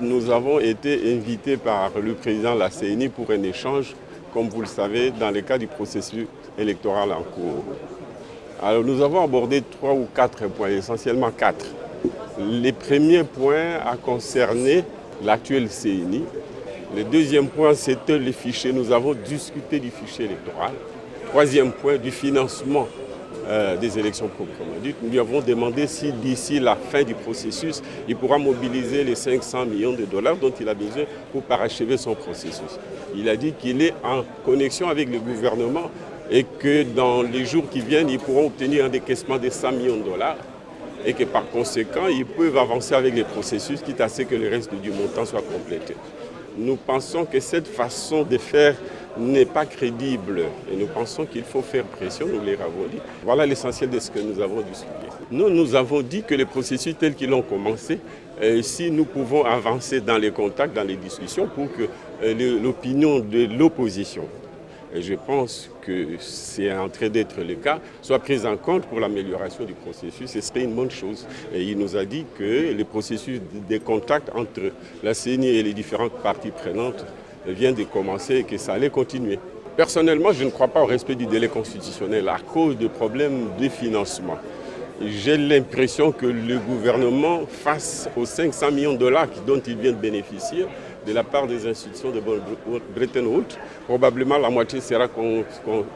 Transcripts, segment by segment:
Nous avons été invités par le président de la CENI pour un échange, comme vous le savez, dans le cadre du processus électoral en cours. Alors nous avons abordé 3 ou 4 points, essentiellement 4. Les premiers points a concerné l'actuelle CENI. Le deuxième point, c'était les fichiers. Nous avons discuté du fichier électoral. Troisième point, du financement des élections proprement dites. Nous lui avons demandé si d'ici la fin du processus, il pourra mobiliser les 500 millions de dollars dont il a besoin pour parachever son processus. Il a dit qu'il est en connexion avec le gouvernement et que dans les jours qui viennent, ils pourront obtenir un décaissement de 100 millions de dollars et que par conséquent, ils peuvent avancer avec les processus, quitte à ce que le reste du montant soit complété. Nous pensons que cette façon de faire n'est pas crédible et nous pensons qu'il faut faire pression, nous l'avons dit. Voilà l'essentiel de ce que nous avons discuté. Nous avons dit que les processus tels qu'ils ont commencé, si nous pouvons avancer dans les contacts, dans les discussions pour que l'opinion de l'opposition, et je pense que c'est en train d'être le cas, soit prise en compte pour l'amélioration du processus. Ce serait une bonne chose. Et il nous a dit que le processus des contacts entre la CENI et les différentes parties prenantes vient de commencer et que ça allait continuer. Personnellement, je ne crois pas au respect du délai constitutionnel à cause de problèmes de financement. J'ai l'impression que le gouvernement, face aux 500 millions de dollars dont il vient de bénéficier, de la part des institutions de Bretton Woods, probablement la moitié sera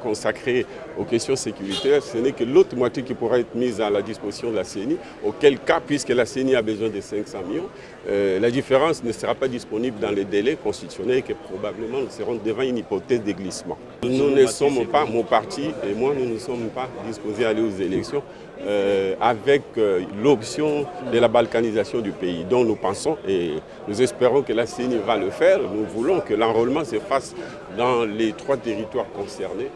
consacrée aux questions sécuritaires. Ce n'est que l'autre moitié qui pourra être mise à la disposition de la CENI, auquel cas, puisque la CENI a besoin de 500 millions, la différence ne sera pas disponible dans les délais constitutionnels et que probablement nous serons devant une hypothèse de glissement. Nous ne sommes pas, mon parti et moi, nous ne sommes pas disposés à aller aux élections avec l'option de la balkanisation du pays, dont nous pensons et nous espérons que la CENI va le faire. Nous voulons que l'enrôlement se fasse dans les 3 territoires concernés.